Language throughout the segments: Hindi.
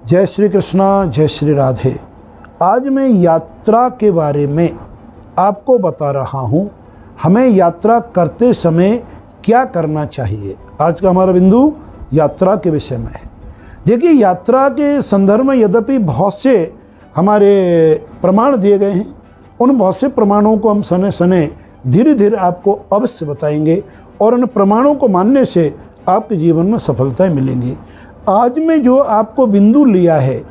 जय श्री कृष्णा, जय श्री राधे। आज मैं यात्रा के बारे में आपको बता रहा हूँ। हमें यात्रा करते समय क्या करना चाहिए। आज का हमारा बिंदु यात्रा के विषय में है। देखिए, यात्रा के संदर्भ में यद्यपि बहुत से हमारे प्रमाण दिए गए हैं, उन बहुत से प्रमाणों को हम सने सने धीरे धीरे आपको अवश्य बताएंगे और उन प्रमाणों को मानने से आपके जीवन में सफलताएं मिलेंगी। आज मैं जो आपको बिंदु लिया है,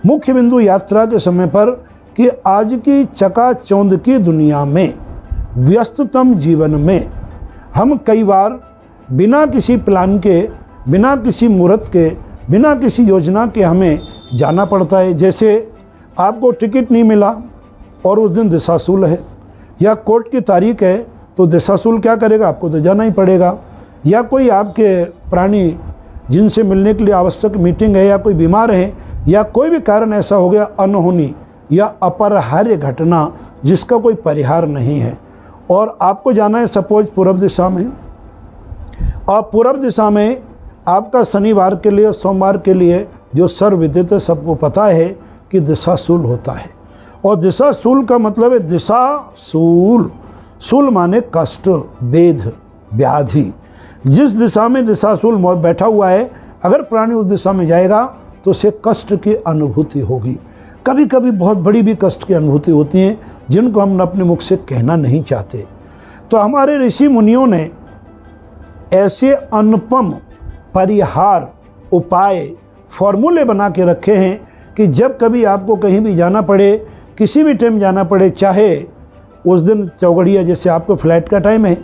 मुख्य बिंदु यात्रा के समय पर, कि आज की चकाचौंध की दुनिया में, व्यस्ततम जीवन में हम कई बार बिना किसी प्लान के, बिना किसी मुहूर्त के, बिना किसी योजना के हमें जाना पड़ता है। जैसे आपको टिकट नहीं मिला और उस दिन दिशाशूल है, या कोर्ट की तारीख है तो दिशाशूल क्या करेगा, आपको तो जाना ही पड़ेगा। या कोई आपके प्राणी जिनसे मिलने के लिए आवश्यक मीटिंग है, या कोई बीमार है, या कोई भी कारण ऐसा हो गया, अनहोनी या अपरिहार्य घटना जिसका कोई परिहार नहीं है, और आपको जाना है सपोज पूर्व दिशा में, और पूर्व दिशा में आपका शनिवार के लिए, सोमवार के लिए जो सर्वविदित सबको पता है कि दिशाशूल होता है। और दिशाशूल का मतलब है दिशाशूल, शूल माने कष्ट, वेद, व्याधि। जिस दिशा में दिशाशूल मौत बैठा हुआ है, अगर प्राणी उस दिशा में जाएगा तो उसे कष्ट की अनुभूति होगी। कभी कभी बहुत बड़ी भी कष्ट की अनुभूति होती है जिनको हम अपने मुख से कहना नहीं चाहते। तो हमारे ऋषि मुनियों ने ऐसे अनुपम परिहार, उपाय, फॉर्मूले बना के रखे हैं कि जब कभी आपको कहीं भी जाना पड़े, किसी भी टाइम जाना पड़े, चाहे उस दिन चौघड़िया, जैसे आपको फ्लाइट का टाइम है,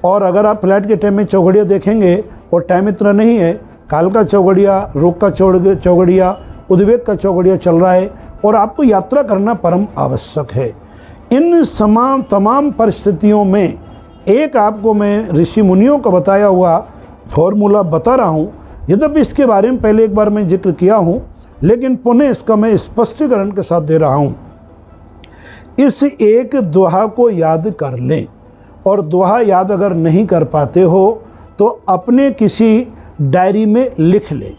और अगर आप फ्लाइट के टाइम में चौघड़िया देखेंगे और टाइम इतना नहीं है, काल का चौघड़िया, रोग का चौघड़िया, उद्वेग का चौघड़िया चल रहा है और आपको यात्रा करना परम आवश्यक है। इन तमाम परिस्थितियों में एक आपको मैं ऋषि मुनियों का बताया हुआ फॉर्मूला बता रहा हूँ। यद्यपि इसके बारे में पहले एक बार मैं जिक्र किया हूँ, लेकिन पुनः इसका मैं स्पष्टीकरण के साथ दे रहा हूँ। इस एक दोहा को याद कर लें, और दोहा याद अगर नहीं कर पाते हो तो अपने किसी डायरी में लिख लें,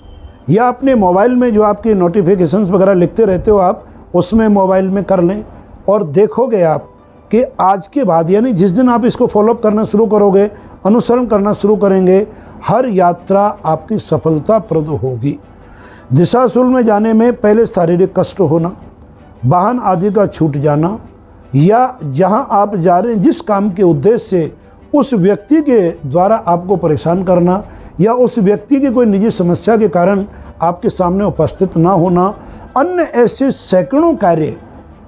या अपने मोबाइल में जो आपके नोटिफिकेशंस वगैरह लिखते रहते हो आप, उसमें मोबाइल में कर लें। और देखोगे आप कि आज के बाद, यानी जिस दिन आप इसको फॉलोअप करना शुरू करोगे, अनुसरण करना शुरू करेंगे, हर यात्रा आपकी सफलताप्रद होगी। दिशाशूल में जाने में पहले शारीरिक कष्ट होना, वाहन आदि का छूट जाना, या जहां आप जा रहे हैं जिस काम के उद्देश्य से उस व्यक्ति के द्वारा आपको परेशान करना, या उस व्यक्ति की कोई निजी समस्या के कारण आपके सामने उपस्थित ना होना, अन्य ऐसे सैकड़ों कार्य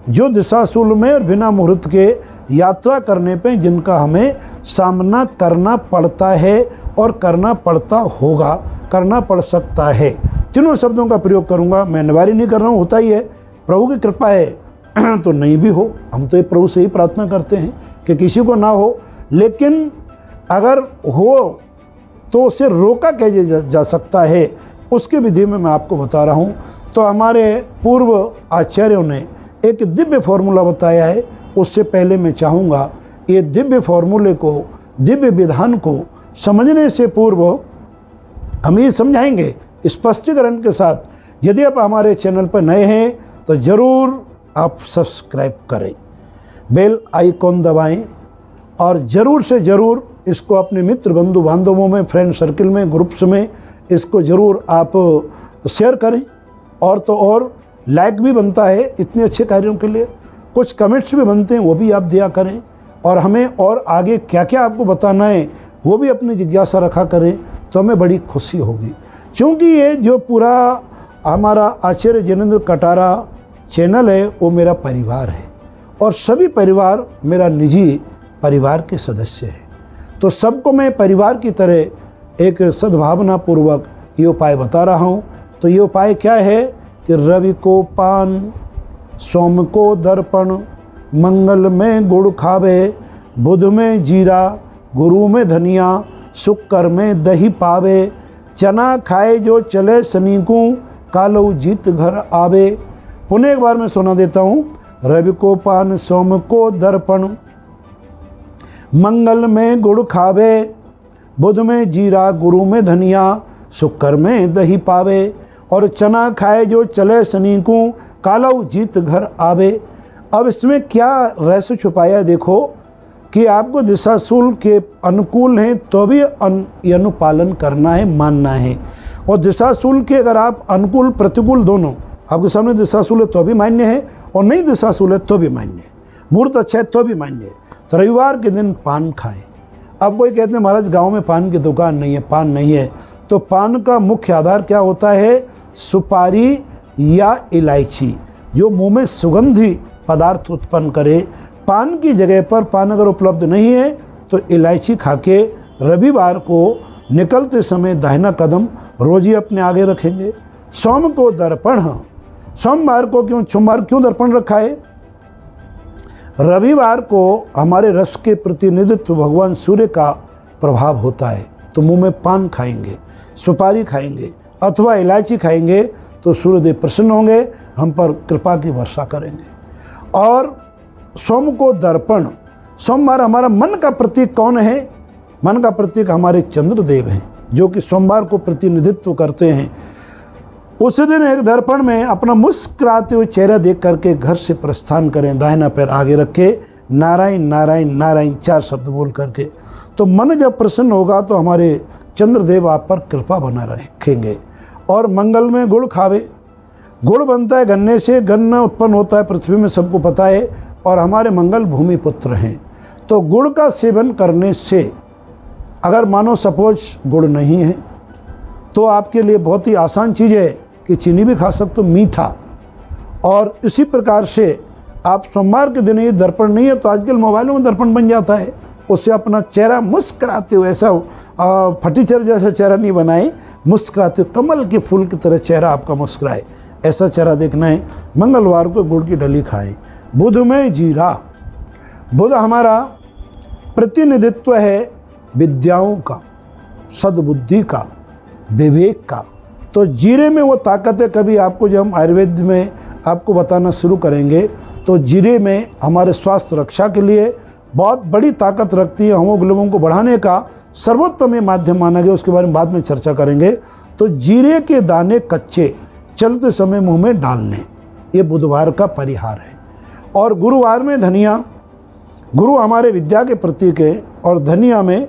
जो दिशाशूल में और बिना मुहूर्त के यात्रा करने पे जिनका हमें सामना करना पड़ता है और करना पड़ता होगा, करना पड़ सकता है। तीनों शब्दों का प्रयोग करूंगा, मैं निवारी नहीं कर रहा हूँ, होता ही है, प्रभु की कृपा है तो नहीं भी हो, हम तो ये प्रभु से ही प्रार्थना करते हैं कि किसी को ना हो, लेकिन अगर हो तो उसे रोका कैसे जा सकता है, उसके विधि में मैं आपको बता रहा हूँ। तो हमारे पूर्व आचार्यों ने एक दिव्य फॉर्मूला बताया है। उससे पहले मैं चाहूँगा ये दिव्य फॉर्मूले को, दिव्य विधान को समझने से पूर्व हम ये समझाएंगे स्पष्टीकरण के साथ। यदि आप हमारे चैनल पर नए हैं तो ज़रूर आप सब्सक्राइब करें, बेल आइकॉन दबाएं, और ज़रूर से ज़रूर इसको अपने मित्र, बंधु बांधवों में, फ्रेंड सर्किल में, ग्रुप्स में इसको ज़रूर आप शेयर करें। और तो और लाइक भी बनता है इतने अच्छे कार्यों के लिए, कुछ कमेंट्स भी बनते हैं, वो भी आप दिया करें, और हमें और आगे क्या क्या आपको बताना है वो भी अपनी जिज्ञासा रखा करें, तो हमें बड़ी खुशी होगी। क्योंकि ये जो पूरा हमारा आचार्य जिनेंद्र कटारा चैनल है वो मेरा परिवार है, और सभी परिवार मेरा निजी परिवार के सदस्य हैं। तो सबको मैं परिवार की तरह एक सद्भावना पूर्वक ये उपाय बता रहा हूँ। तो ये उपाय क्या है कि रवि को पान, सोम को दर्पण, मंगल में गुड़ खावे, बुध में जीरा, गुरु में धनिया, शुक्र में दही पावे, चना खाए जो चले शनि को, कालो जीत घर आवे। पुनः एक बार मैं सुना देता हूँ। रवि को पान, सोम को दर्पण, मंगल में गुड़ खावे, बुध में जीरा, गुरु में धनिया, शुक्र में दही पावे। और चना खाए जो चले सनीकू, कालऊ जीत घर आवे। अब इसमें क्या रहस्य छुपाया देखो कि आपको दिशाशूल के अनुकूल हैं तो भी अनुपालन करना है, मानना है। और दिशाशूल के अगर आप अनुकूल प्रतिकूल दोनों आपके सामने दिशाशूल है तो भी मान्य है, और नहीं दिशाशूल है तो भी मान्य है, मुहूर्त अच्छा है तो भी मान्य है। तो रविवार के दिन पान खाएं। अब कोई कहते हैं महाराज गांव में पान की दुकान नहीं है, पान नहीं है, तो पान का मुख्य आधार क्या होता है? सुपारी या इलायची, जो मुंह में सुगंधी पदार्थ उत्पन्न करे। पान की जगह पर पान अगर उपलब्ध नहीं है तो इलायची खा के रविवार को निकलते समय दाहिना कदम रोज ही अपने आगे रखेंगे। सोम को दर्पण, सोमवार को सोमवार क्यों दर्पण रखा है? रविवार को हमारे रस के प्रतिनिधित्व भगवान सूर्य का प्रभाव होता है, तो मुंह में पान खाएंगे, सुपारी खाएंगे अथवा इलायची खाएंगे तो सूर्यदेव प्रसन्न होंगे, हम पर कृपा की वर्षा करेंगे। और सोम को दर्पण, सोमवार हमारा मन का प्रतीक कौन है? मन का प्रतीक हमारे चंद्रदेव हैं, जो कि सोमवार को प्रतिनिधित्व करते हैं। उसी दिन एक दर्पण में अपना मुस्कुराते हुए चेहरा देख करके घर से प्रस्थान करें, दाहिना पैर आगे रखे, नारायण नारायण नारायण 4 शब्द बोल करके। तो मन जब प्रसन्न होगा तो हमारे चंद्रदेव आप पर कृपा बना रखेंगे। और मंगल में गुड़ खावे, गुड़ बनता है गन्ने से, गन्ना उत्पन्न होता है पृथ्वी में, सबको पता है, और हमारे मंगल भूमि पुत्र हैं। तो गुड़ का सेवन करने से, अगर मानो सपोज गुड़ नहीं है तो आपके लिए बहुत ही आसान चीज़ है कि चीनी भी खा सकते हो, मीठा। और इसी प्रकार से आप सोमवार के दिन ये दर्पण नहीं है तो आजकल मोबाइलों में दर्पण बन जाता है, उससे अपना चेहरा मुस्कुराते हुए, ऐसा फटीचर जैसा चेहरा नहीं बनाए, मुस्कुराते हुए कमल के फूल की तरह चेहरा आपका मुस्कुराए, ऐसा चेहरा देखना है। मंगलवार को गुड़ की डली खाएं। बुध में जीरा, बुध हमारा प्रतिनिधित्व है विद्याओं का, सद्बुद्धि का, विवेक का। तो जीरे में वो ताकत है। कभी आपको जब हम आयुर्वेद में आपको बताना शुरू करेंगे तो जीरे में हमारे स्वास्थ्य रक्षा के लिए बहुत बड़ी ताकत रखती है। हीमोग्लोबिन को बढ़ाने का सर्वोत्तम ये माध्यम माना गया, उसके बारे में बाद में चर्चा करेंगे। तो जीरे के दाने कच्चे चलते समय मुंह में डालने, ये बुधवार का परिहार है। और गुरुवार में धनिया, गुरु हमारे विद्या के प्रतीक है, और धनिया में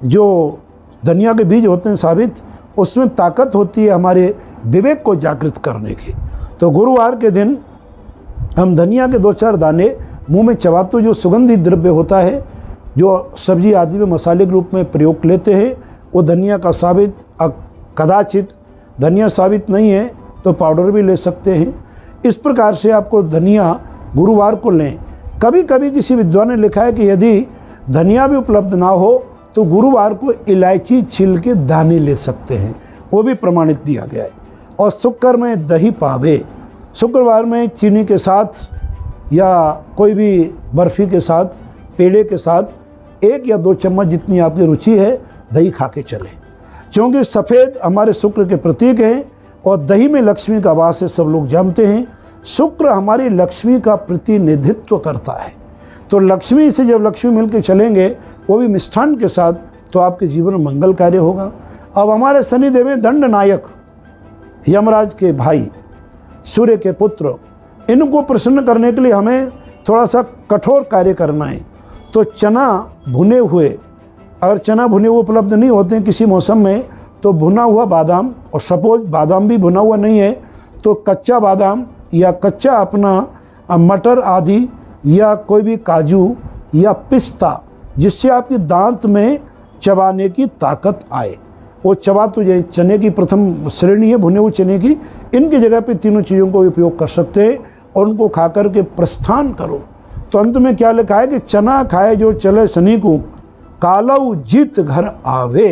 जो धनिया के बीज होते हैं साबित, उसमें ताकत होती है हमारे विवेक को जागृत करने की। तो गुरुवार के दिन हम धनिया के 2-4 दाने मुंह में चबाते, जो सुगंधित द्रव्य होता है जो सब्जी आदि में मसाले के रूप में प्रयोग लेते हैं, वो धनिया का साबित, कदाचित धनिया साबित नहीं है तो पाउडर भी ले सकते हैं। इस प्रकार से आपको धनिया गुरुवार को लें। कभी कभी किसी विद्वान ने लिखा है कि यदि धनिया भी उपलब्ध ना हो तो गुरुवार को इलायची छील के दाने ले सकते हैं, वो भी प्रमाणित दिया गया है। और शुक्र में दही पावे, शुक्रवार में चीनी के साथ या कोई भी बर्फ़ी के साथ, पेड़े के साथ 1 या 2 चम्मच जितनी आपकी रुचि है दही खा के चलें, क्योंकि सफ़ेद हमारे शुक्र के प्रतीक हैं और दही में लक्ष्मी का वास है, सब लोग जानते हैं। शुक्र हमारी लक्ष्मी का प्रतिनिधित्व करता है, तो लक्ष्मी से जब लक्ष्मी मिलकर चलेंगे वो भी मिष्ठान के साथ, तो आपके जीवन में मंगल कार्य होगा। अब हमारे शनिदेव में दंड नायक, यमराज के भाई, सूर्य के पुत्र, इनको प्रसन्न करने के लिए हमें थोड़ा सा कठोर कार्य करना है। तो चना भुने हुए, अगर चना भुने हुए उपलब्ध नहीं होते हैं किसी मौसम में, तो भुना हुआ बादाम, और सपोज बादाम भी भुना हुआ नहीं है तो कच्चा बादाम या कच्चा अपना मटर आदि, या कोई भी काजू या पिस्ता, जिससे आपकी दांत में चबाने की ताकत आए, वो चबा तो जाए। चने की प्रथम श्रेणी है भुने हुए चने की, इनकी जगह पे तीनों चीज़ों को उपयोग कर सकते हैं और उनको खा कर के प्रस्थान करो। तो अंत में क्या लिखा है कि चना खाए जो चले शनि को, कालऊ जीत घर आवे।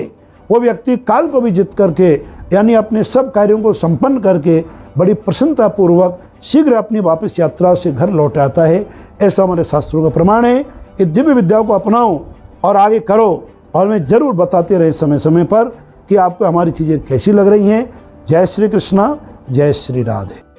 वो व्यक्ति काल को भी जीत करके, यानी अपने सब कार्यों को संपन्न करके बड़ी प्रसन्नतापूर्वक शीघ्र अपनी वापस यात्रा से घर लौट आता है। ऐसा हमारे शास्त्रों का प्रमाण है। इस दिव्य विद्याओं को अपनाओ और आगे करो, और मैं ज़रूर बताते रहे समय समय पर कि आपको हमारी चीज़ें कैसी लग रही हैं। जय श्री कृष्णा, जय श्री राधे।